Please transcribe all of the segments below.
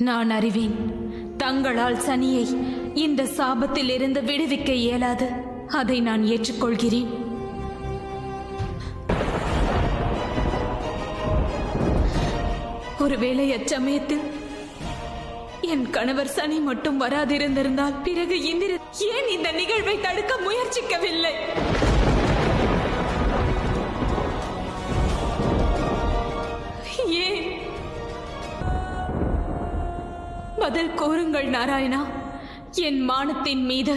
நான் அறிவேன், தங்களால் சனியை இந்த சாபத்தில் இருந்து விடுவிக்க இயலாது. அதை நான் ஏற்றுக்கொள்கிறேன். ஒருவேளை அச்சமயத்தில் என் கணவர் சனி மட்டும் வராதிருந்திருந்தால் பிறகு இந்திரன் ஏன் இந்த நிகழ்வை தடுக்க முயற்சிக்கவில்லை? ஏன்? பதில் கூறுங்கள் நாராயணா. என் மானத்தின் மீது,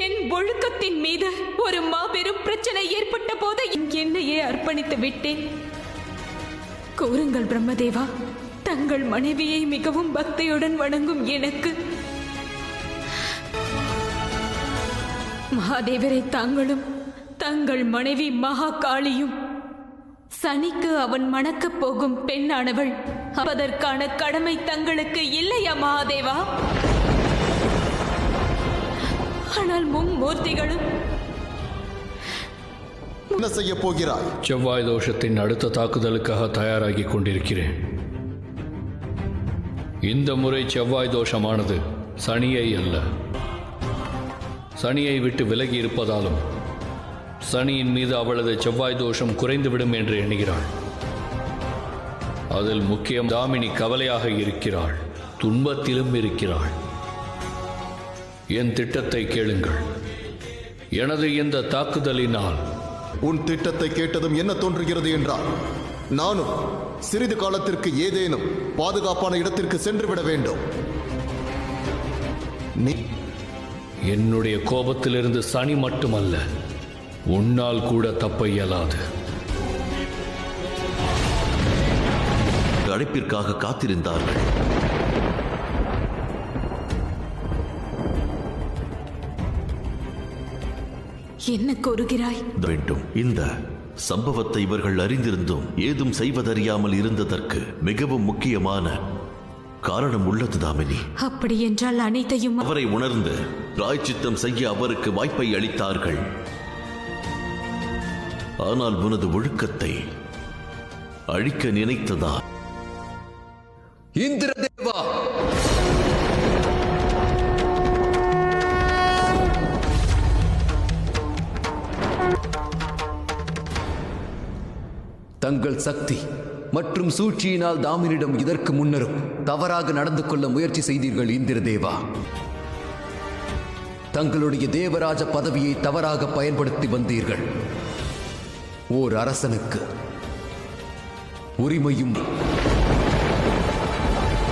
என் ஒழுக்கத்தின் மீது ஒரு மாபெரும் பிரச்சனை ஏற்பட்ட போது என்னையே அர்ப்பணித்து விட்டேன். கூறுங்கள் பிரம்மதேவா. தங்கள் மனைவியை மிகவும் பக்தியுடன் வணங்கும் எனக்கு மகாதேவரை தாங்களும் தங்கள் மனைவி மகாகாளியும் சனிக்கு அவன் மணக்கப் போகும் பெண்ணானவள் அதற்கான கடமை தங்களுக்கு இல்லையா மகாதேவா? ஆனால் மும்மூர்த்திகளும் என்ன செய்ய போகிறாய்? செவ்வாய் தோஷத்தின் அடுத்த தாக்குதலுக்காக தயாராகி கொண்டிருக்கிறேன். இந்த முறை செவ்வாய் தோஷமானது சனியை அல்ல, சனியை விட்டு விலகி இருப்பதாலும் சனியின் மீது அவளது செவ்வாய் தோஷம் குறைந்துவிடும் என்று எண்ணுகிறாள். அதில் முக்கியம் தாமினி கவலையாக இருக்கிறாள், துன்பத்திலும் இருக்கிறாள். என் திட்டத்தை கேளுங்கள். எனது இந்த தாக்குதலினால் உன் திட்டத்தை கேட்டதும் என்ன தோன்றுகிறது என்றால், நானும் சிறிது காலத்திற்கு ஏதேனும் பாதுகாப்பான இடத்திற்கு சென்று விட வேண்டும். நீ என்னுடைய கோபத்திலிருந்து சனி மட்டுமல்ல, உன்னால் கூட தப்ப இயலாது. அழைப்பிற்காக காத்திருந்தார்கள். என்ன கூறுகிறாய்? வேண்டும். இந்த சம்பவத்தை இவர்கள் அறிந்திருந்தும் ஏதும் செய்வதறியாமல் இருந்ததற்கு மிகவும் முக்கியமான காரணம் உள்ளது தாமினி. அப்படி என்றால் அனைத்தையும் அவரை உணர்ந்து பிராயச்சித்தம் செய்ய அவருக்கு வாய்ப்பை அளித்தார்கள். ஆனால் உனது ஒழுக்கத்தை அழிக்க நினைத்ததா? இந்திரதேவா, தங்கள் சக்தி மற்றும் சூழ்ச்சியினால் தாமினிடம் இதற்கு முன்னரும் தவறாக நடந்து கொள்ள முயற்சி செய்தீர்கள். இந்திரதேவா, தங்களுடைய தேவராஜ பதவியை தவறாக பயன்படுத்தி வந்தீர்கள். ஓர் அரசனுக்கு உரிமையும்